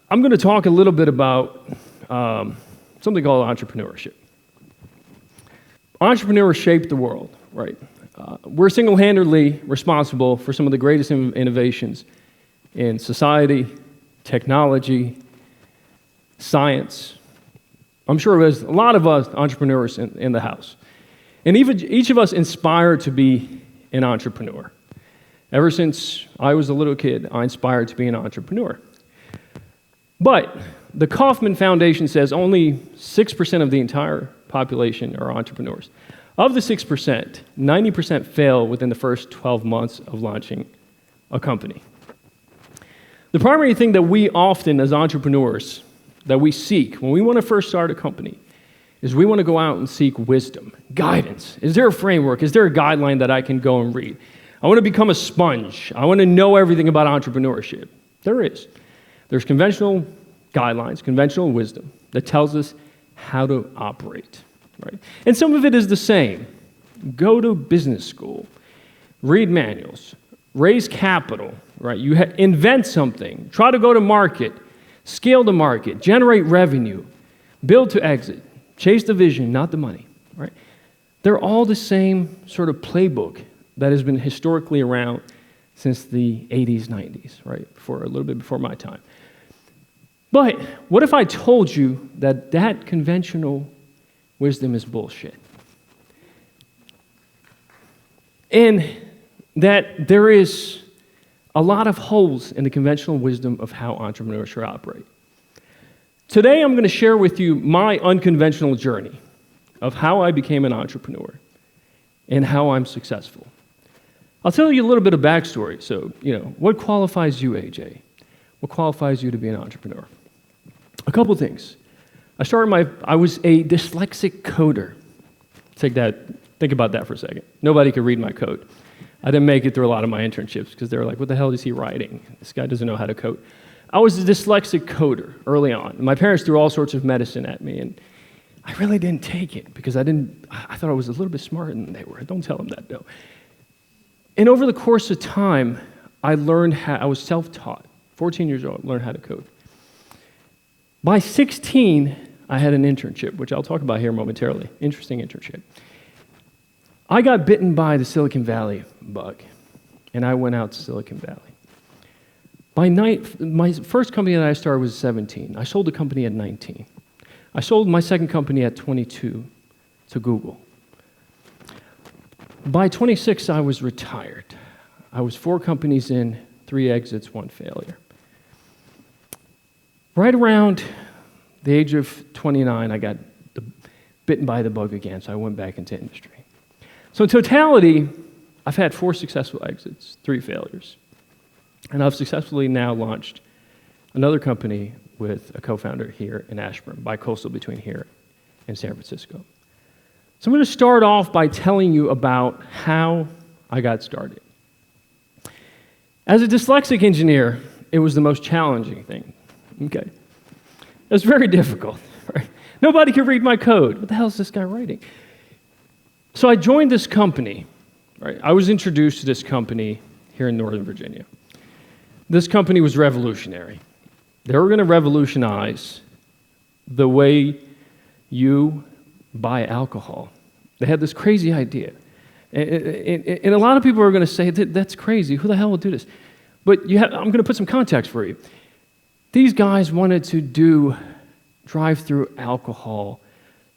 I'm going to talk a little bit about something called entrepreneurship. Entrepreneurs shape the world, right? We're single-handedly responsible for some of the greatest innovations in society, technology, science. I'm sure there's a lot of us entrepreneurs in the house. And even each of us inspired to be an entrepreneur. Ever since I was a little kid, I inspired to be an entrepreneur. But the Kauffman Foundation says only 6% of the entire population are entrepreneurs. Of the 6%, 90% fail within the first 12 months of launching a company. The primary thing that we often, as entrepreneurs, that we seek when we want to first start a company is we want to go out and seek wisdom, guidance. Is there a framework? Is there a guideline that I can go and read? I want to become a sponge. I want to know everything about entrepreneurship. There is. There's conventional guidelines, conventional wisdom that tells us how to operate, right? And some of it is the same. Go to business school, read manuals, raise capital, right? You invent something, try to go to market, scale the market, generate revenue, build to exit, chase the vision, not the money, right? They're all the same sort of playbook that has been historically around since the 80s, 90s, right? For a little bit before my time. But what if I told you that that conventional wisdom is bullshit? And that there is a lot of holes in the conventional wisdom of how entrepreneurs should operate. Today, I'm going to share with you my unconventional journey of how I became an entrepreneur and how I'm successful. I'll tell you a little bit of backstory. So, what qualifies you, AJ? What qualifies you to be an entrepreneur? A couple things. I was a dyslexic coder. Think about that for a second. Nobody could read my code. I didn't make it through a lot of my internships because they were like, what the hell is he writing? This guy doesn't know how to code. I was a dyslexic coder early on. My parents threw all sorts of medicine at me, and I really didn't take it because I thought I was a little bit smarter than they were. Don't tell them that, though. And over the course of time, I was self-taught. 14 years old, learned how to code. By 16, I had an internship, which I'll talk about here momentarily. Interesting internship. I got bitten by the Silicon Valley bug, and I went out to Silicon Valley. My first company that I started was 17. I sold the company at 19. I sold my second company at 22 to Google. By 26, I was retired. I was 4 companies in, 3 exits, 1 failure. Right around the age of 29, I got bitten by the bug again, so I went back into industry. So in totality, I've had 4 successful exits, 3 failures. And I've successfully now launched another company with a co-founder here in Ashburn, bi-coastal between here and San Francisco. So I'm going to start off by telling you about how I got started. As a dyslexic engineer, it was the most challenging thing. Okay. It was very difficult. Right? Nobody could read my code. What the hell is this guy writing? So I joined this company. Right? I was introduced to this company here in Northern Virginia. This company was revolutionary. They were going to revolutionize the way you buy alcohol. They had this crazy idea. And a lot of people are going to say, that's crazy. Who the hell will do this? But I'm going to put some context for you. These guys wanted to do drive-through alcohol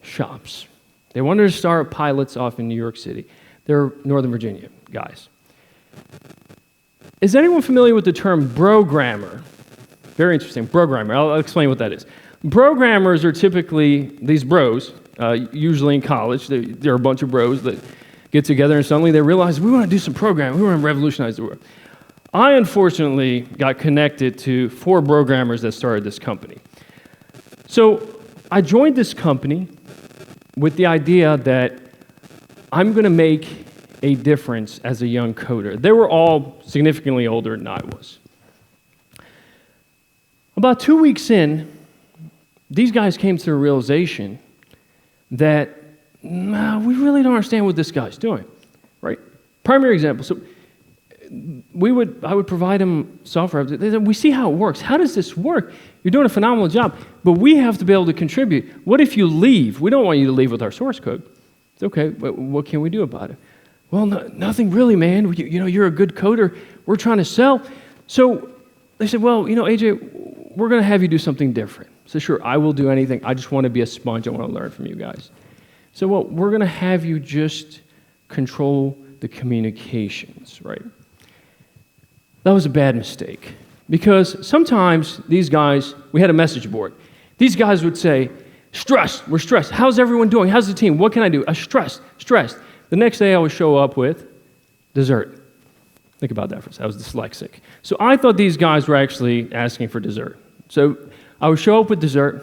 shops. They wanted to start pilots off in New York City. They're Northern Virginia guys. Is anyone familiar with the term programmer? Very interesting, programmer. I'll explain what that is. Programmers are typically these bros, usually in college. They're a bunch of bros that get together and suddenly they realize, we want to do some programming. We want to revolutionize the world. I, unfortunately, got connected to 4 programmers that started this company. So I joined this company with the idea that I'm going to make a difference as a young coder. They were all significantly older than I was. About 2 weeks in, these guys came to the realization that, we really don't understand what this guy's doing, right? Primary example. So I would provide them software. They said, we see how it works. How does this work? You're doing a phenomenal job, but we have to be able to contribute. What if you leave? We don't want you to leave with our source code. It's okay, but what can we do about it? Well, nothing really, man. You're a good coder. We're trying to sell. So they said, well, AJ, we're going to have you do something different. So sure, I will do anything. I just want to be a sponge. I want to learn from you guys. So well, we're going to have you just control the communications, right? That was a bad mistake because sometimes these guys, we had a message board. These guys would say, stressed, we're stressed. How's everyone doing? How's the team? What can I do? Stressed. The next day I would show up with dessert. Think about that for a second. I was dyslexic. So I thought these guys were actually asking for dessert. So I would show up with dessert.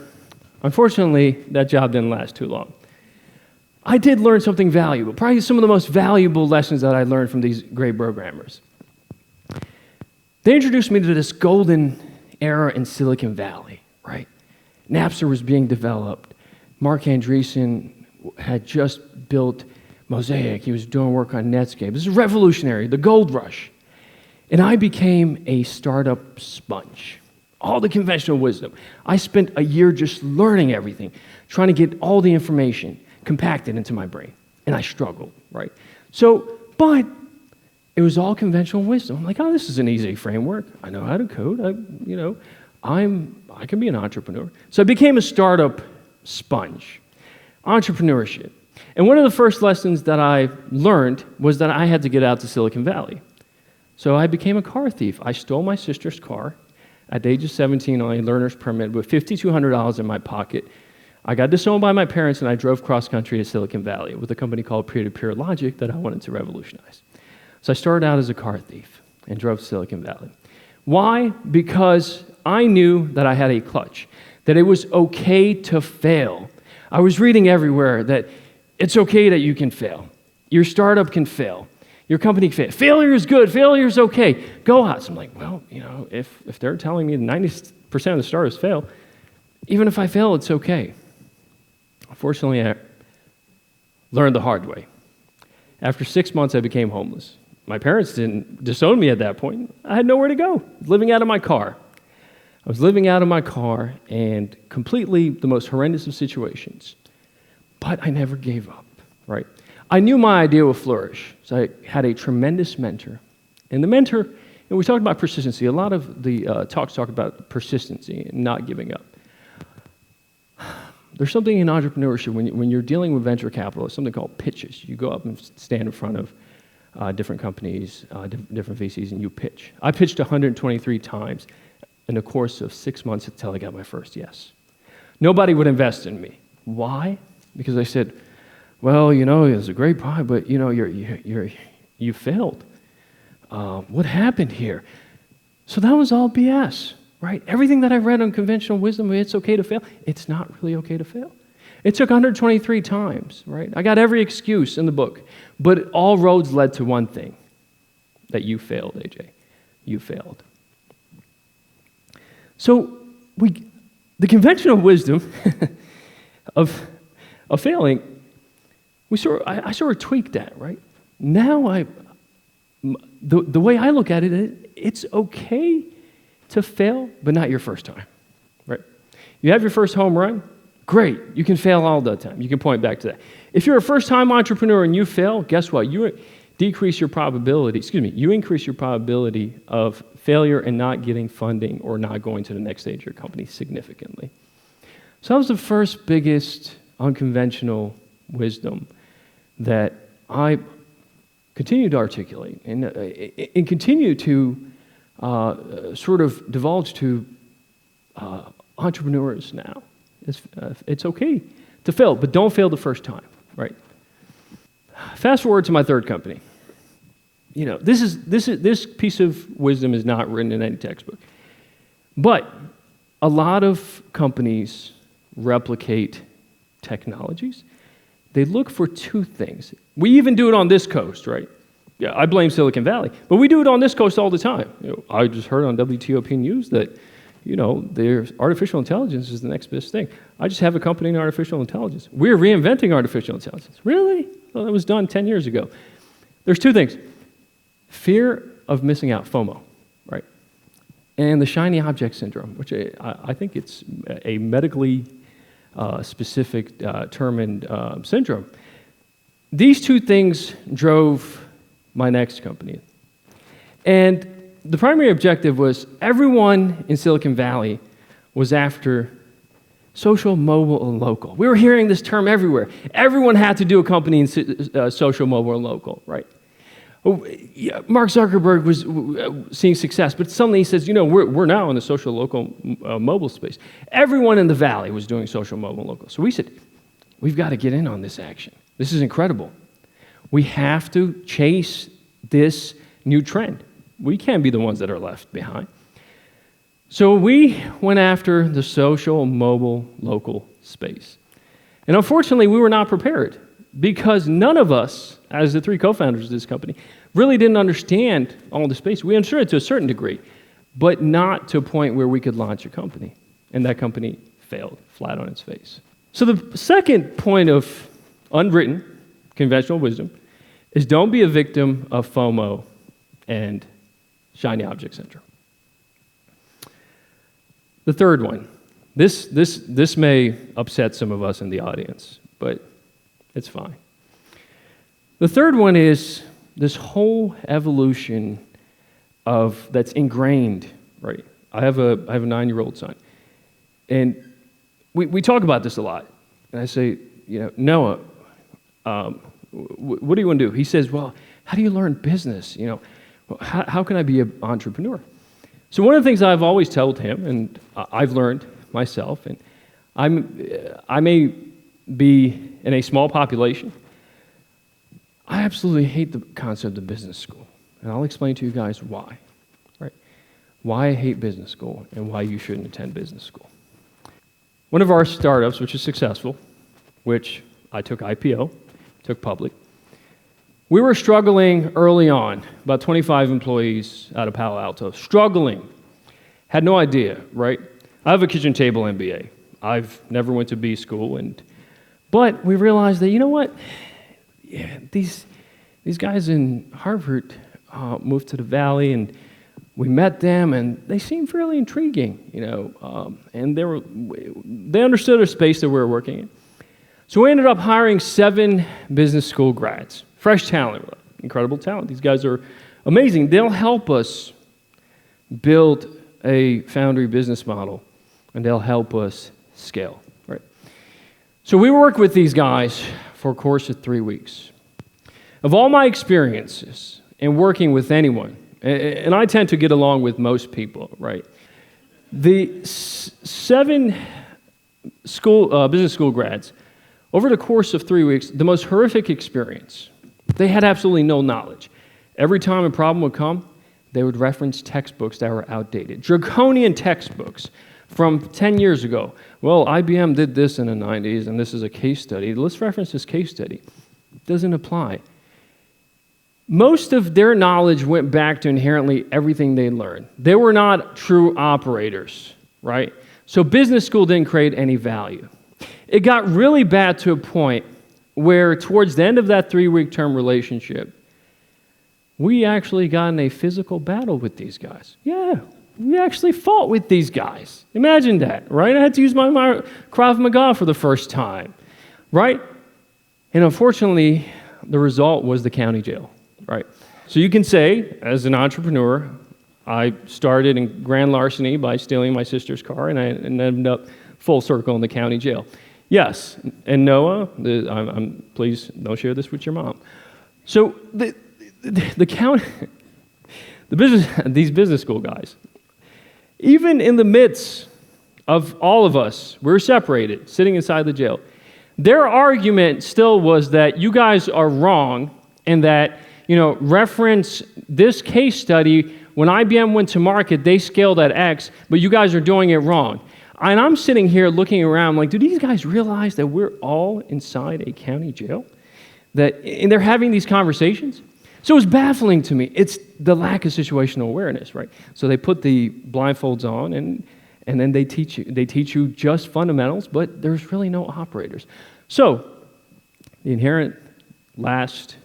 Unfortunately, that job didn't last too long. I did learn something valuable, probably some of the most valuable lessons that I learned from these great programmers. They introduced me to this golden era in Silicon Valley, right? Napster was being developed. Mark Andreessen had just built Mosaic. He was doing work on Netscape. This is revolutionary, the gold rush. And I became a startup sponge. All the conventional wisdom. I spent a year just learning everything, trying to get all the information compacted into my brain. And I struggled, right? But it was all conventional wisdom. I'm like, oh, this is an easy framework. I know how to code. I can be an entrepreneur. So I became a startup sponge. Entrepreneurship. And one of the first lessons that I learned was that I had to get out to Silicon Valley. So I became a car thief. I stole my sister's car at the age of 17 on a learner's permit with $5,200 in my pocket. I got disowned by my parents, and I drove cross-country to Silicon Valley with a company called Peer-to-Peer Logic that I wanted to revolutionize. So I started out as a car thief and drove to Silicon Valley. Why? Because I knew that I had a clutch, that it was okay to fail. I was reading everywhere that it's okay that you can fail. Your startup can fail. Your company can fail. Failure is good. Failure is okay. Go out. So I'm like, well, if they're telling me 90% of the startups fail, even if I fail, it's okay. Unfortunately, I learned the hard way. After 6 months, I became homeless. My parents didn't disown me at that point. I had nowhere to go, living out of my car. I was living out of my car and completely the most horrendous of situations. But I never gave up, right? I knew my idea would flourish, so I had a tremendous mentor. And the mentor, and we talked about persistency. A lot of the talks talk about persistency and not giving up. There's something in entrepreneurship when you're dealing with venture capital, something called pitches. You go up and stand in front of different companies, different VCs, and you pitch. I pitched 123 times in the course of 6 months until I got my first yes. Nobody would invest in me. Why? Because I said, well, it was a great product, but you failed. What happened here? So that was all BS, right? Everything that I read on conventional wisdom, it's okay to fail. It's not really okay to fail. It took 123 times, right? I got every excuse in the book, but all roads led to one thing, that you failed, AJ. You failed. So the conventional wisdom of failing, I sort of tweaked that, right? Now the way I look at it, it's okay to fail, but not your first time, right? You have your first home run, great. You can fail all the time. You can point back to that. If you're a first-time entrepreneur and you fail, guess what? You increase your probability of failure and not getting funding or not going to the next stage of your company significantly. So that was the first biggest unconventional wisdom that I continue to articulate and continue to sort of divulge to entrepreneurs now. It's okay to fail, but don't fail the first time, right? Fast forward to my third company. This piece of wisdom is not written in any textbook, but a lot of companies replicate technologies. They look for two things. We even do it on this coast, right? Yeah, I blame Silicon Valley, but we do it on this coast all the time. I just heard on WTOP News that, there's artificial intelligence is the next best thing. I just have a company in artificial intelligence. We're reinventing artificial intelligence. Really? Well, that was done 10 years ago. There's two things. Fear of missing out, FOMO, right? And the shiny object syndrome, which I think it's a medically specific term and syndrome. These two things drove my next company. And the primary objective was everyone in Silicon Valley was after social, mobile, and local. We were hearing this term everywhere. Everyone had to do a company in social, mobile, and local, right? Mark Zuckerberg was seeing success, but suddenly he says, we're now in the social, local, mobile space. Everyone in the Valley was doing social, mobile, and local. So we said, we've got to get in on this action. This is incredible. We have to chase this new trend. We can't be the ones that are left behind. So we went after the social, mobile, local space. And unfortunately, we were not prepared because none of us, as the three co-founders of this company, really didn't understand all the space. We understood it to a certain degree, but not to a point where we could launch a company. And that company failed flat on its face. So the second point of unwritten conventional wisdom is don't be a victim of FOMO and shiny object syndrome. The third one, this may upset some of us in the audience, but it's fine. The third one is this whole evolution that's ingrained, right? I have a 9-year-old son, and we talk about this a lot. And I say, Noah, what do you want to do? He says, well, how do you learn business? How can I be an entrepreneur? So one of the things I've always told him, and I've learned myself, and I may be in a small population, I absolutely hate the concept of business school. And I'll explain to you guys why, right? Why I hate business school and why you shouldn't attend business school. One of our startups, which is successful, which I took IPO, took public, we were struggling early on, about 25 employees out of Palo Alto, struggling. Had no idea, right? I have a kitchen table MBA. I've never went to B school, but we realized that, what? Yeah, these guys in Harvard moved to the Valley, and we met them, and they seemed fairly intriguing, and they understood the space that we were working in. So we ended up hiring 7 business school grads. Fresh talent, incredible talent. These guys are amazing. They'll help us build a Foundry business model, and they'll help us scale, right? So we work with these guys for a course of 3 weeks. Of all my experiences in working with anyone, and I tend to get along with most people, right? The 7 business school grads, over the course of 3 weeks, the most horrific experience. They had absolutely no knowledge. Every time a problem would come, they would reference textbooks that were outdated. Draconian textbooks from 10 years ago. Well, IBM did this in the 90s, and this is a case study. Let's reference this case study. It doesn't apply. Most of their knowledge went back to inherently everything they learned. They were not true operators, right? So business school didn't create any value. It got really bad to a point where towards the end of that 3-week term relationship, we actually got in a physical battle with these guys. Yeah, we actually fought with these guys. Imagine that, right? I had to use my Krav Maga for the first time, right? And unfortunately, the result was the county jail, right? So you can say, as an entrepreneur, I started in grand larceny by stealing my sister's car, and I ended up full circle in the county jail. Yes, and Noah, please don't share this with your mom. So these business school guys, even in the midst of all of us, we're separated, sitting inside the jail. Their argument still was that you guys are wrong, and that reference this case study. When IBM went to market, they scaled at X, but you guys are doing it wrong. And I'm sitting here looking around like, do these guys realize that we're all inside a county jail? And they're having these conversations? So it was baffling to me. It's the lack of situational awareness, right? So they put the blindfolds on, and then they teach you just fundamentals, but there's really no operators. So the inherent last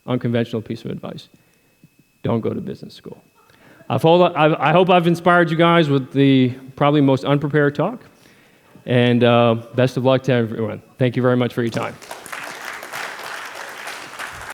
unconventional piece of advice, don't go to business school. I hope I've inspired you guys with the probably most unprepared talk. And best of luck to everyone. Thank you very much for your time.